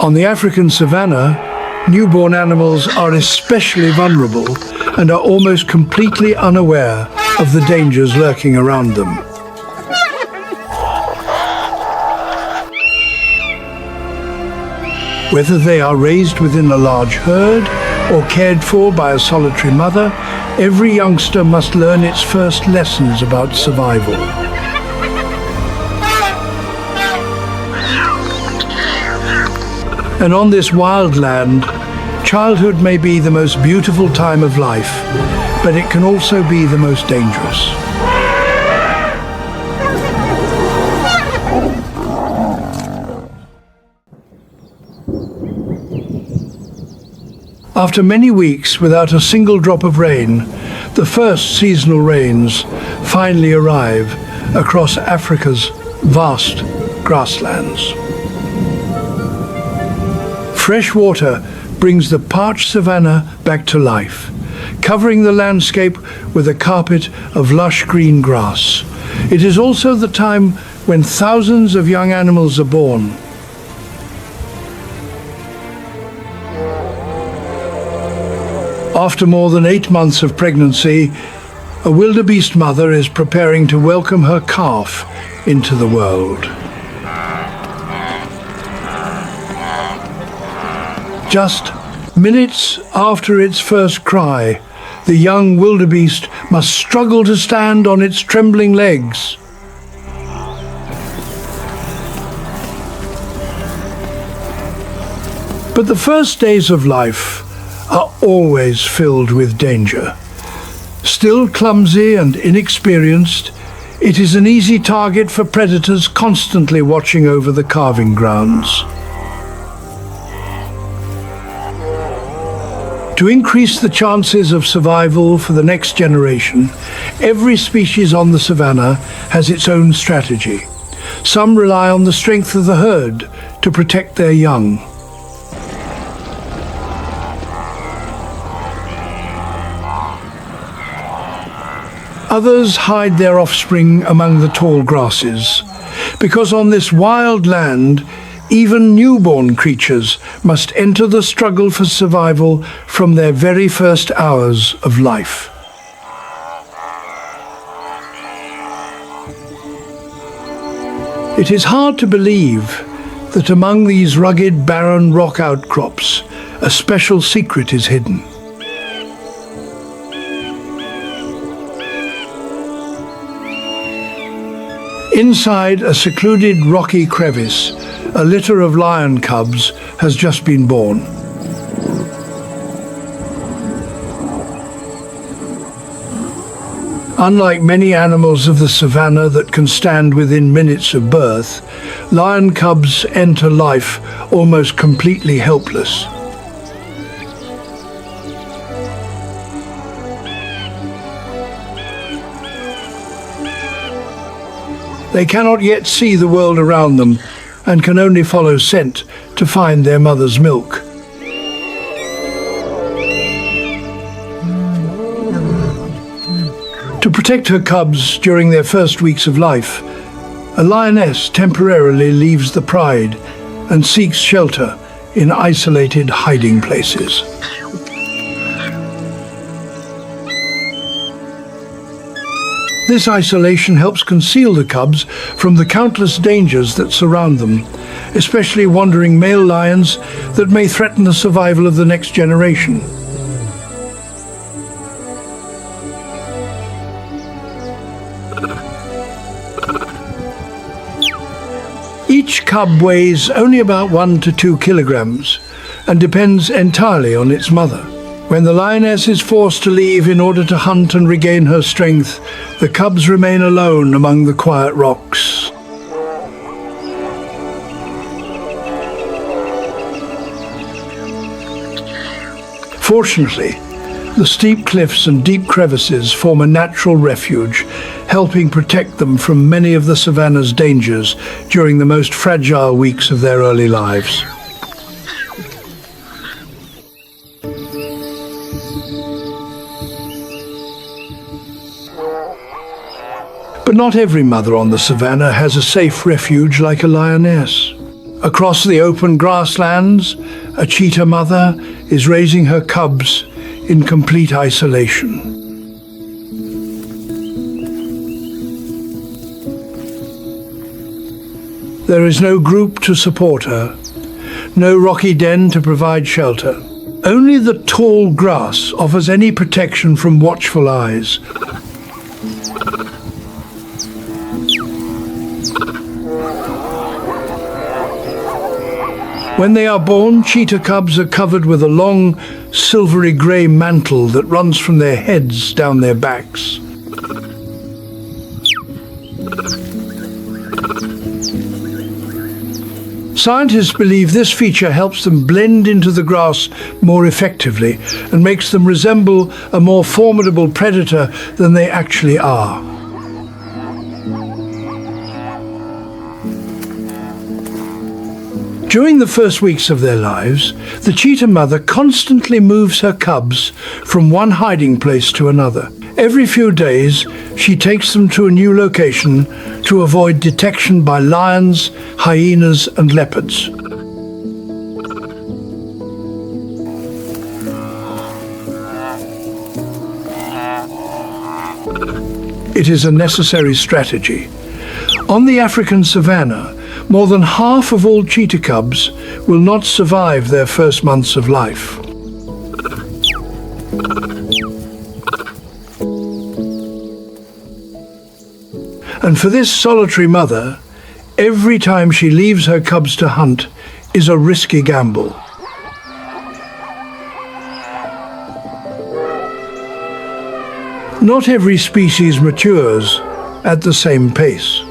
On the African savanna, newborn animals are especially vulnerable and are almost completely unaware of the dangers lurking around them. Whether they are raised within a large herd or cared for by a solitary mother, every youngster must learn its first lessons about survival. And on this wild land, childhood may be the most beautiful time of life, but it can also be the most dangerous. After many weeks without a single drop of rain, the first seasonal rains finally arrive across Africa's vast grasslands. Fresh water brings the parched savanna back to life, covering the landscape with a carpet of lush green grass. It is also the time when thousands of young animals are born. After more than 8 months of pregnancy, a wildebeest mother is preparing to welcome her calf into the world. Just minutes after its first cry, the young wildebeest must struggle to stand on its trembling legs. But the first days of life are always filled with danger. Still clumsy and inexperienced, it is an easy target for predators constantly watching over the calving grounds. To increase the chances of survival for the next generation, every species on the savanna has its own strategy. Some rely on the strength of the herd to protect their young. Others hide their offspring among the tall grasses, because on this wild land, even newborn creatures must enter the struggle for survival from their very first hours of life. It is hard to believe that among these rugged, barren rock outcrops, a special secret is hidden. Inside a secluded rocky crevice, a litter of lion cubs has just been born. Unlike many animals of the savanna that can stand within minutes of birth, lion cubs enter life almost completely helpless. They cannot yet see the world around them and can only follow scent to find their mother's milk. To protect her cubs during their first weeks of life, a lioness temporarily leaves the pride and seeks shelter in isolated hiding places. This isolation helps conceal the cubs from the countless dangers that surround them, especially wandering male lions that may threaten the survival of the next generation. Each cub weighs only about 1 to 2 kilograms and depends entirely on its mother. When the lioness is forced to leave in order to hunt and regain her strength, the cubs remain alone among the quiet rocks. Fortunately, the steep cliffs and deep crevices form a natural refuge, helping protect them from many of the savanna's dangers during the most fragile weeks of their early lives. But not every mother on the savanna has a safe refuge like a lioness. Across the open grasslands, a cheetah mother is raising her cubs in complete isolation. There is no group to support her, no rocky den to provide shelter. Only the tall grass offers any protection from watchful eyes. When they are born, cheetah cubs are covered with a long, silvery grey mantle that runs from their heads down their backs. Scientists believe this feature helps them blend into the grass more effectively and makes them resemble a more formidable predator than they actually are. During the first weeks of their lives, the cheetah mother constantly moves her cubs from one hiding place to another. Every few days, she takes them to a new location to avoid detection by lions, hyenas, and leopards. It is a necessary strategy. On the African savanna, more than half of all cheetah cubs will not survive their first months of life. And for this solitary mother, every time she leaves her cubs to hunt is a risky gamble. Not every species matures at the same pace.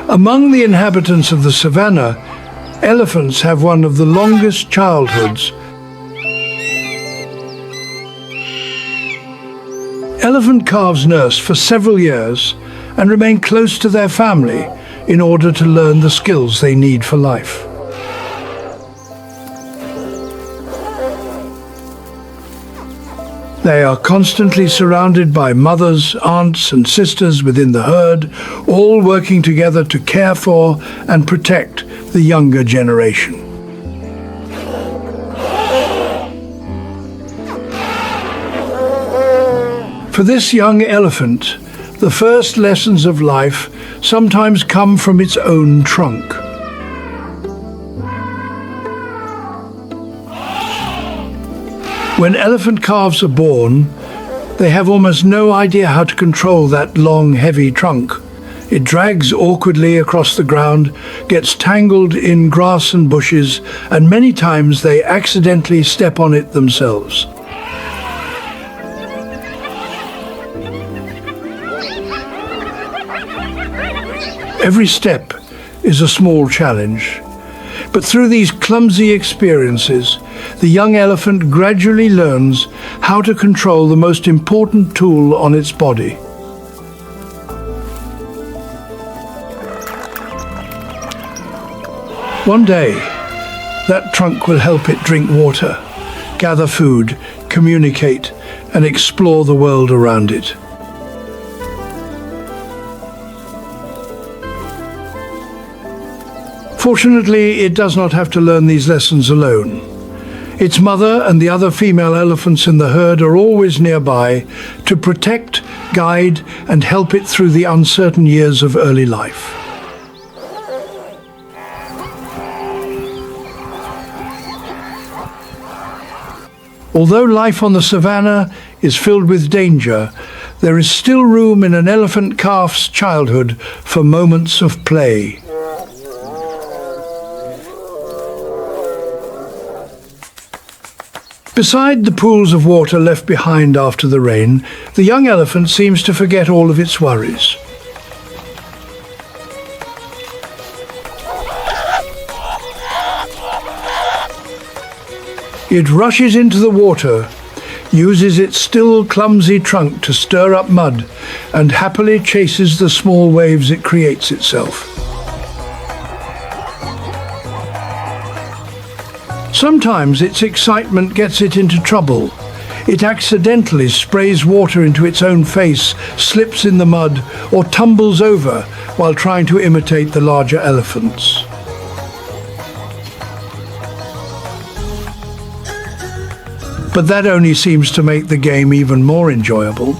Among the inhabitants of the savanna, elephants have one of the longest childhoods. Elephant calves nurse for several years and remain close to their family in order to learn the skills they need for life. They are constantly surrounded by mothers, aunts, and sisters within the herd, all working together to care for and protect the younger generation. For this young elephant, the first lessons of life sometimes come from its own trunk. When elephant calves are born, they have almost no idea how to control that long, heavy trunk. It drags awkwardly across the ground, gets tangled in grass and bushes, and many times they accidentally step on it themselves. Every step is a small challenge. But through these clumsy experiences, the young elephant gradually learns how to control the most important tool on its body. One day, that trunk will help it drink water, gather food, communicate, and explore the world around it. Fortunately, it does not have to learn these lessons alone. Its mother and the other female elephants in the herd are always nearby to protect, guide, and help it through the uncertain years of early life. Although life on the savanna is filled with danger, there is still room in an elephant calf's childhood for moments of play. Beside the pools of water left behind after the rain, the young elephant seems to forget all of its worries. It rushes into the water, uses its still clumsy trunk to stir up mud, and happily chases the small waves it creates itself. Sometimes its excitement gets it into trouble. It accidentally sprays water into its own face, slips in the mud, or tumbles over while trying to imitate the larger elephants. But that only seems to make the game even more enjoyable.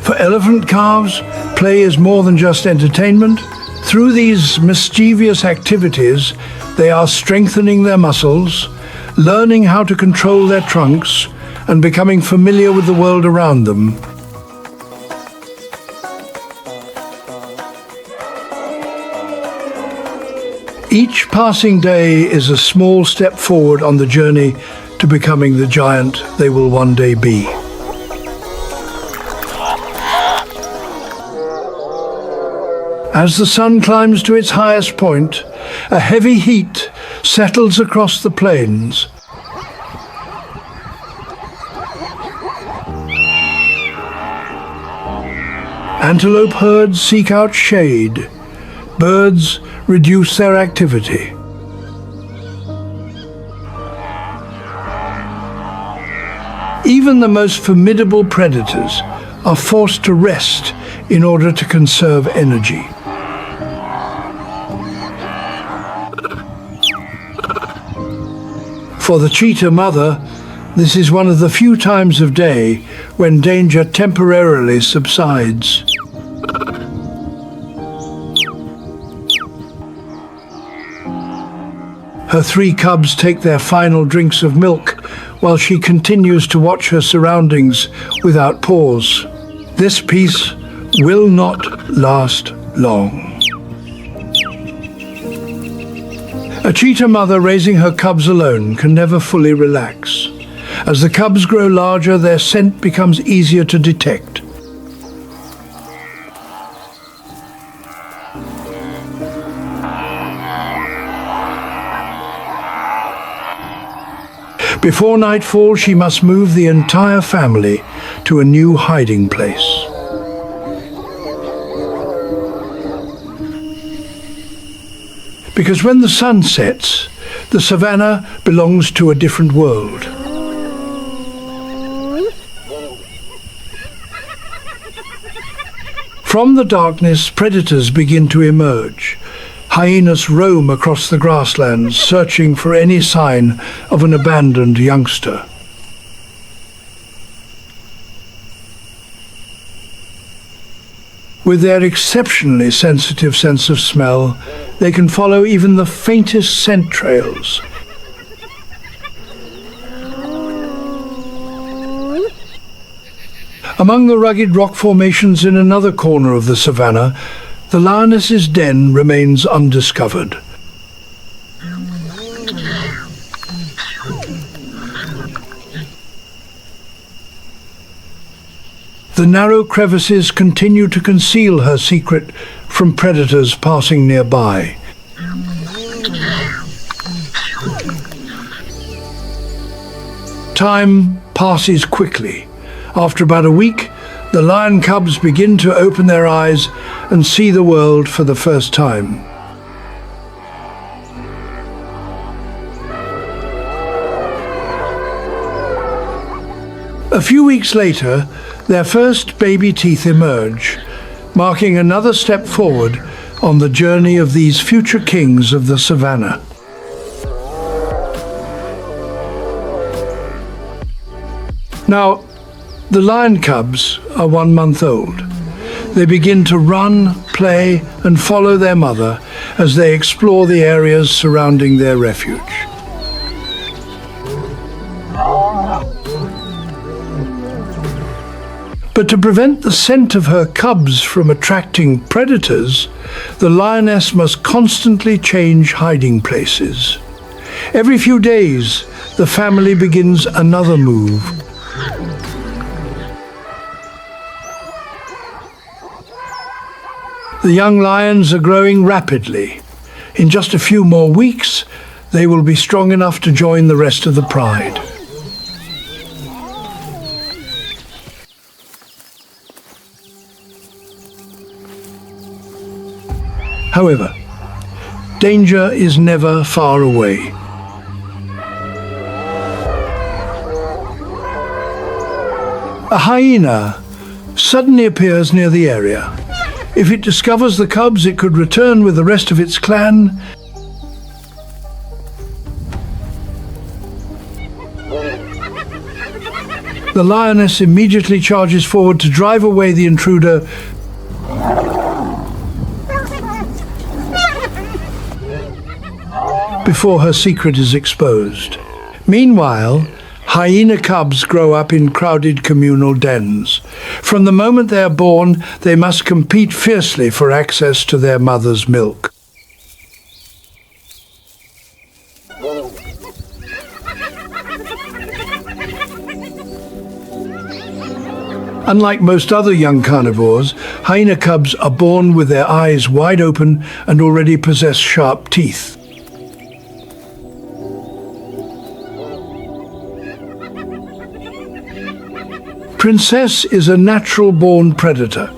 For elephant calves, play is more than just entertainment. Through these mischievous activities, they are strengthening their muscles, learning how to control their trunks, and becoming familiar with the world around them. Each passing day is a small step forward on the journey to becoming the giant they will one day be. As the sun climbs to its highest point, a heavy heat settles across the plains. Antelope herds seek out shade. Birds reduce their activity. Even the most formidable predators are forced to rest in order to conserve energy. For the cheetah mother, this is one of the few times of day when danger temporarily subsides. Her 3 cubs take their final drinks of milk while she continues to watch her surroundings without pause. This peace will not last long. A cheetah mother raising her cubs alone can never fully relax. As the cubs grow larger, their scent becomes easier to detect. Before nightfall, she must move the entire family to a new hiding place. Because when the sun sets, the savanna belongs to a different world. From the darkness, predators begin to emerge. Hyenas roam across the grasslands, searching for any sign of an abandoned youngster. With their exceptionally sensitive sense of smell, they can follow even the faintest scent trails. Among the rugged rock formations in another corner of the savanna, the lioness's den remains undiscovered. The narrow crevices continue to conceal her secret from predators passing nearby. Time passes quickly. After about a week, the lion cubs begin to open their eyes and see the world for the first time. A few weeks later, their first baby teeth emerge, marking another step forward on the journey of these future kings of the savanna. Now, the lion cubs are 1 month old. They begin to run, play, and follow their mother as they explore the areas surrounding their refuge. But to prevent the scent of her cubs from attracting predators, the lioness must constantly change hiding places. Every few days, the family begins another move. The young lions are growing rapidly. In just a few more weeks, they will be strong enough to join the rest of the pride. However, Danger is never far away. A hyena suddenly appears near the area. If it discovers the cubs, it could return with the rest of its clan. The lioness immediately charges forward to drive away the intruder. Before her secret is exposed. Meanwhile, hyena cubs grow up in crowded communal dens. From the moment they are born, they must compete fiercely for access to their mother's milk. Unlike most other young carnivores, hyena cubs are born with their eyes wide open and already possess sharp teeth. Princess is a natural-born predator,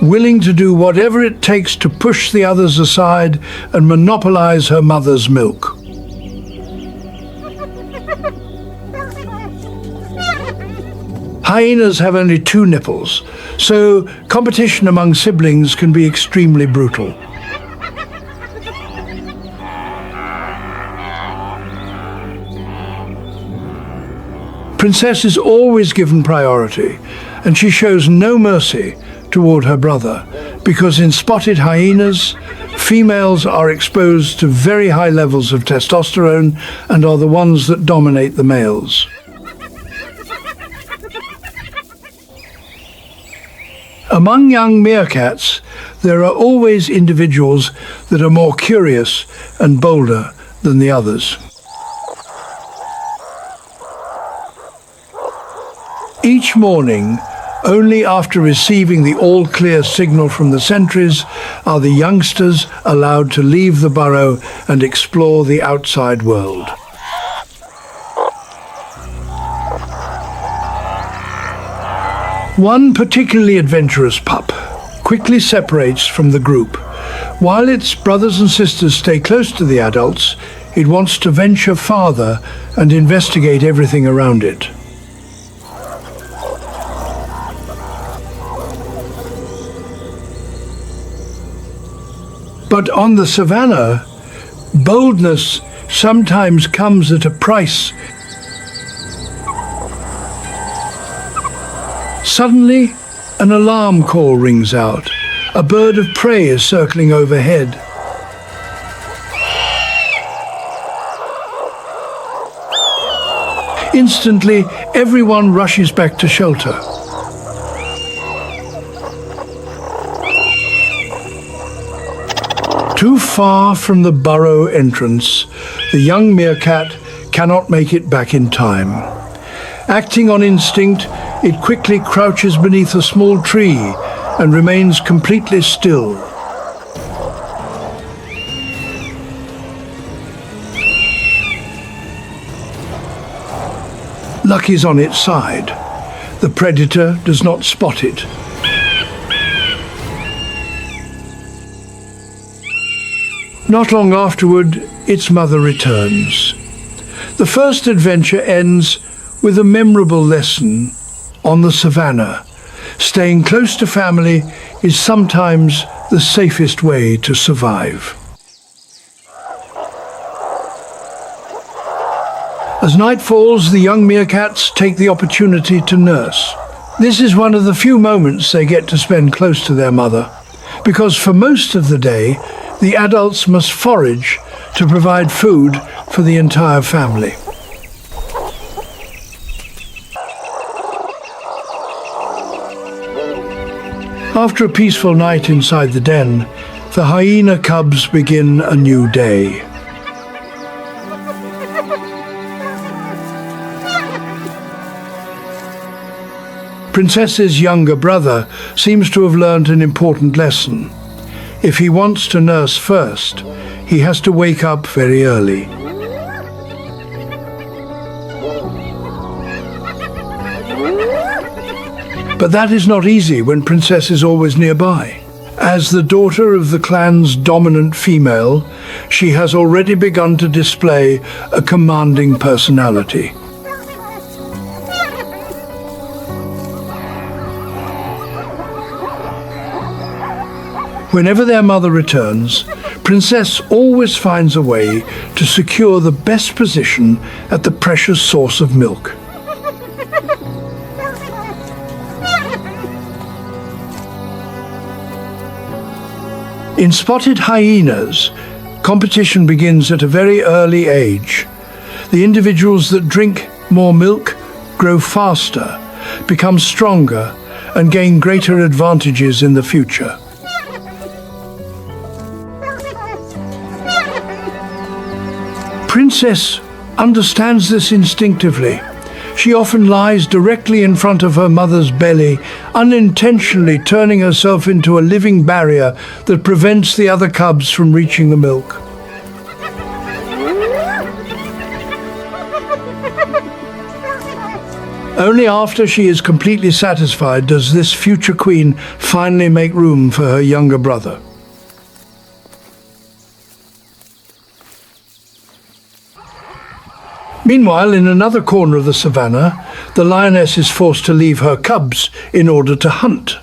willing to do whatever it takes to push the others aside and monopolize her mother's milk. Hyenas have only 2 nipples, so competition among siblings can be extremely brutal. Princess is always given priority, and she shows no mercy toward her brother, because in spotted hyenas, females are exposed to very high levels of testosterone and are the ones that dominate the males. Among young meerkats, there are always individuals that are more curious and bolder than the others. Each morning, only after receiving the all-clear signal from the sentries, are the youngsters allowed to leave the burrow and explore the outside world. One particularly adventurous pup quickly separates from the group. While its brothers and sisters stay close to the adults, it wants to venture farther and investigate everything around it. But on the savanna, boldness sometimes comes at a price. Suddenly, an alarm call rings out. A bird of prey is circling overhead. Instantly, everyone rushes back to shelter. Too far from the burrow entrance, the young meerkat cannot make it back in time. Acting on instinct, it quickly crouches beneath a small tree and remains completely still. Luck is on its side. The predator does not spot it. Not long afterward, its mother returns. The first adventure ends with a memorable lesson on the savanna. Staying close to family is sometimes the safest way to survive. As night falls, the young meerkats take the opportunity to nurse. This is one of the few moments they get to spend close to their mother, because for most of the day, the adults must forage to provide food for the entire family. After a peaceful night inside the den, the hyena cubs begin a new day. Princess's younger brother seems to have learned an important lesson. If he wants to nurse first, he has to wake up very early. But that is not easy when Princess is always nearby. As the daughter of the clan's dominant female, she has already begun to display a commanding personality. Whenever their mother returns, Princess always finds a way to secure the best position at the precious source of milk. In spotted hyenas, competition begins at a very early age. The individuals that drink more milk grow faster, become stronger, and gain greater advantages in the future. Princess understands this instinctively. She often lies directly in front of her mother's belly, unintentionally turning herself into a living barrier that prevents the other cubs from reaching the milk. Only after she is completely satisfied does this future queen finally make room for her younger brother. Meanwhile, in another corner of the savanna, the lioness is forced to leave her cubs in order to hunt.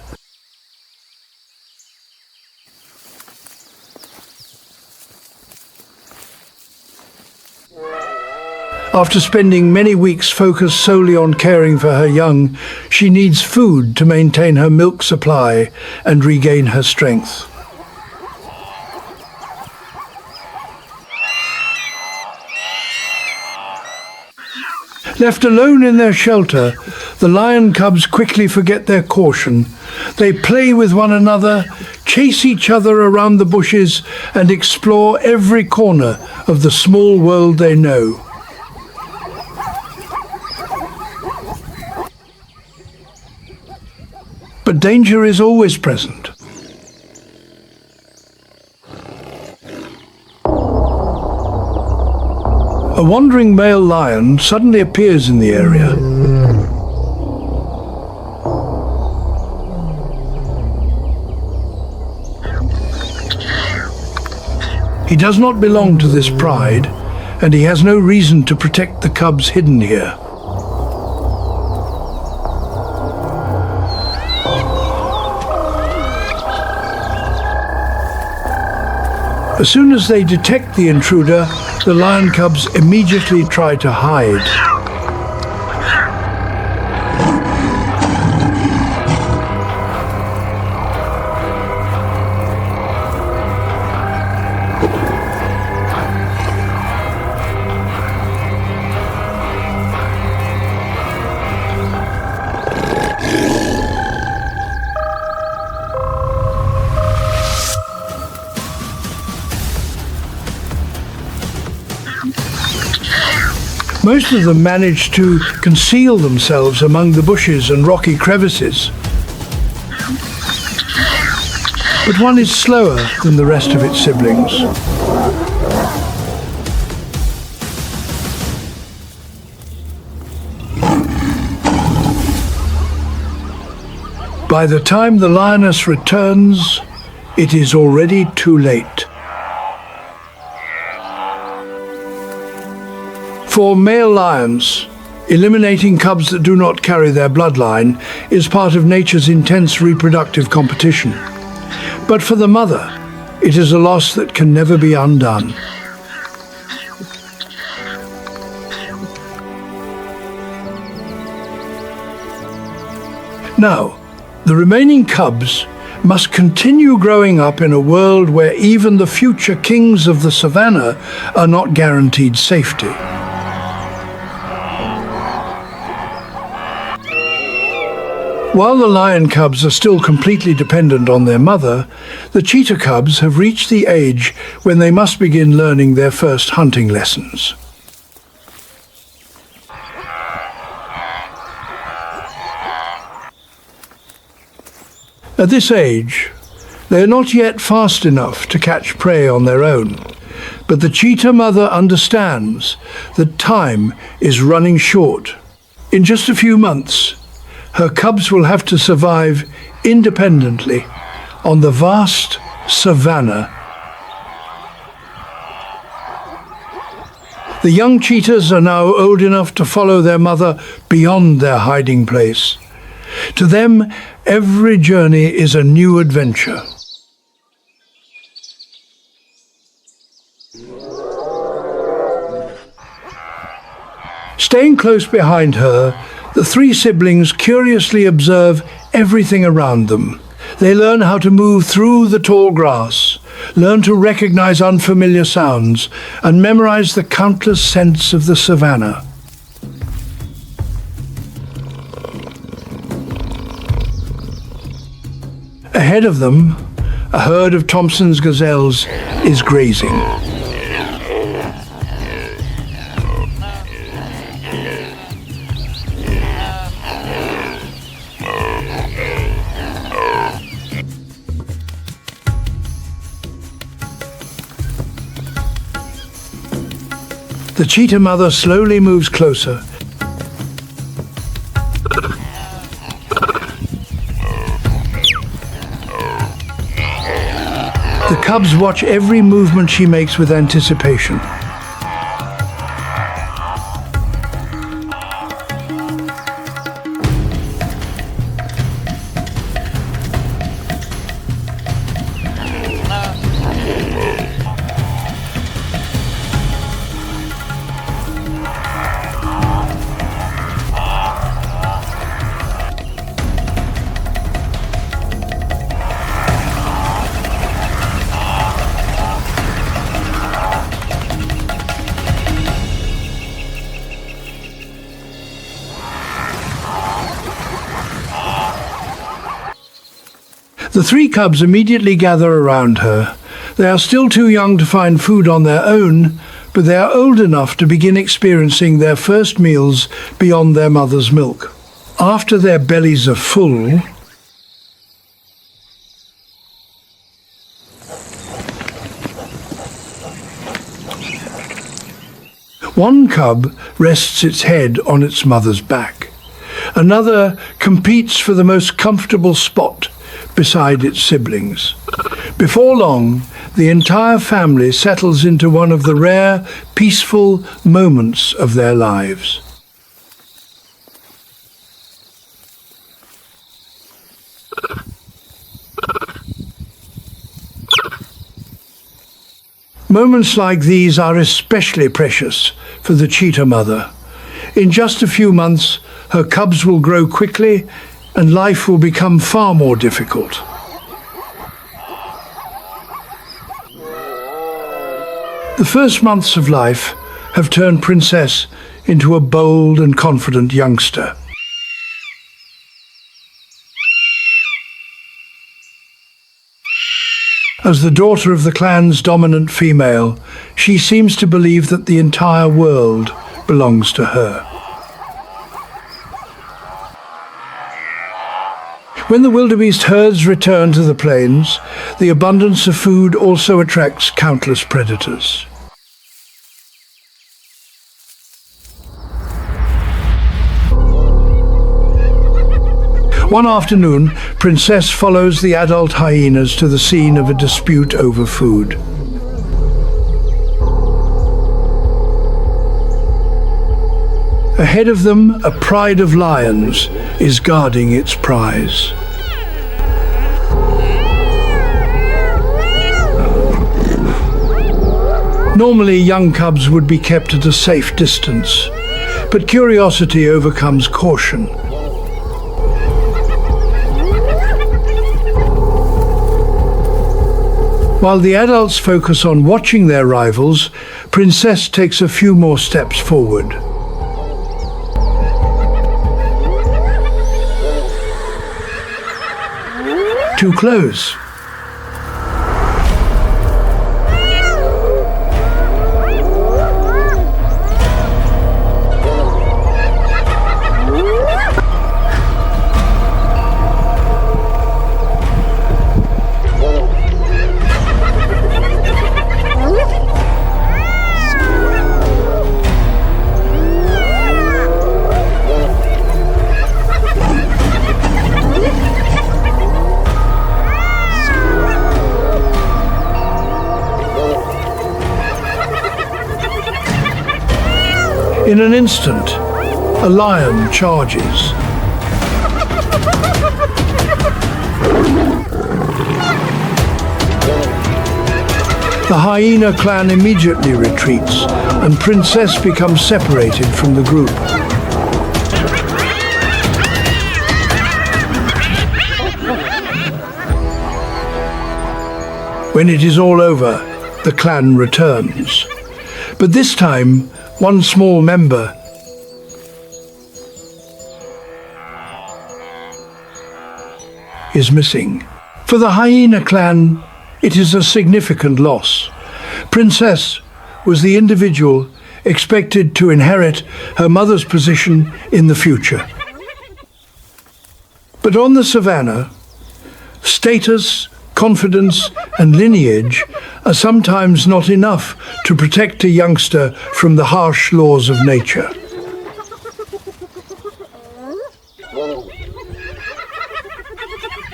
After spending many weeks focused solely on caring for her young, she needs food to maintain her milk supply and regain her strength. Left alone in their shelter, the lion cubs quickly forget their caution. They play with one another, chase each other around the bushes, and explore every corner of the small world they know. But danger is always present. A wandering male lion suddenly appears in the area. He does not belong to this pride, and he has no reason to protect the cubs hidden here. As soon as they detect the intruder, the lion cubs immediately try to hide. Most of them manage to conceal themselves among the bushes and rocky crevices. But one is slower than the rest of its siblings. By the time the lioness returns, it is already too late. For male lions, eliminating cubs that do not carry their bloodline is part of nature's intense reproductive competition. But for the mother, it is a loss that can never be undone. Now, the remaining cubs must continue growing up in a world where even the future kings of the savanna are not guaranteed safety. While the lion cubs are still completely dependent on their mother, the cheetah cubs have reached the age when they must begin learning their first hunting lessons. At this age, they are not yet fast enough to catch prey on their own, but the cheetah mother understands that time is running short. In just a few months, her cubs will have to survive independently, on the vast savanna. The young cheetahs are now old enough to follow their mother beyond their hiding place. To them, every journey is a new adventure. Staying close behind her, the three siblings curiously observe everything around them. They learn how to move through the tall grass, learn to recognize unfamiliar sounds, and memorize the countless scents of the savanna. Ahead of them, a herd of Thompson's gazelles is grazing. The cheetah mother slowly moves closer. The cubs watch every movement she makes with anticipation. The three cubs immediately gather around her. They are still too young to find food on their own, but they are old enough to begin experiencing their first meals beyond their mother's milk. After their bellies are full, one cub rests its head on its mother's back. Another competes for the most comfortable spot beside its siblings. Before long, the entire family settles into one of the rare, peaceful moments of their lives. Moments like these are especially precious for the cheetah mother. In just a few months, her cubs will grow quickly and life will become far more difficult. The first months of life have turned Princess into a bold and confident youngster. As the daughter of the clan's dominant female, she seems to believe that the entire world belongs to her. When the wildebeest herds return to the plains, the abundance of food also attracts countless predators. One afternoon, Princess follows the adult hyenas to the scene of a dispute over food. Ahead of them, a pride of lions is guarding its prize. Normally, young cubs would be kept at a safe distance, but curiosity overcomes caution. While the adults focus on watching their rivals, Princess takes a few more steps forward. Too close. In an instant, a lion charges. The hyena clan immediately retreats, and Princess becomes separated from the group. When it is all over, the clan returns. But this time, one small member is missing. For the hyena clan, it is a significant loss. Princess was the individual expected to inherit her mother's position in the future. But on the savanna, status, confidence, and lineage are sometimes not enough to protect a youngster from the harsh laws of nature.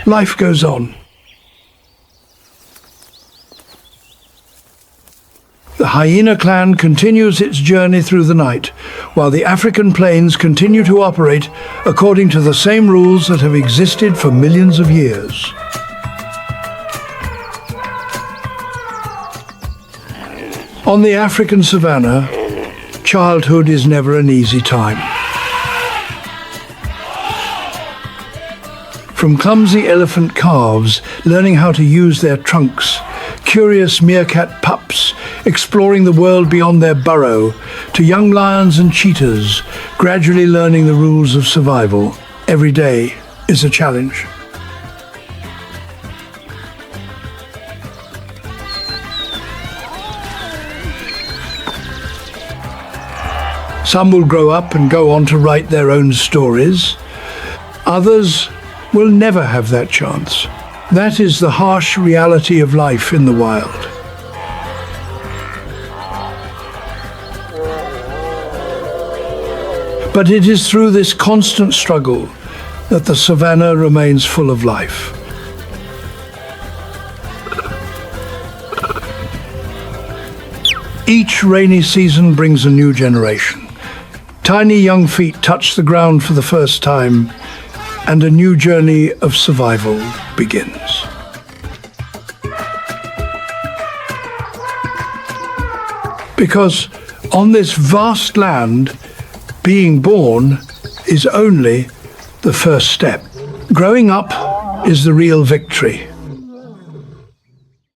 Life goes on. The hyena clan continues its journey through the night, while the African plains continue to operate according to the same rules that have existed for millions of years. On the African savanna, childhood is never an easy time. From clumsy elephant calves learning how to use their trunks, curious meerkat pups exploring the world beyond their burrow, to young lions and cheetahs gradually learning the rules of survival, every day is a challenge. Some will grow up and go on to write their own stories. Others will never have that chance. That is the harsh reality of life in the wild. But it is through this constant struggle that the savanna remains full of life. Each rainy season brings a new generation. Tiny young feet touch the ground for the first time, and a new journey of survival begins. Because on this vast land, being born is only the first step. Growing up is the real victory.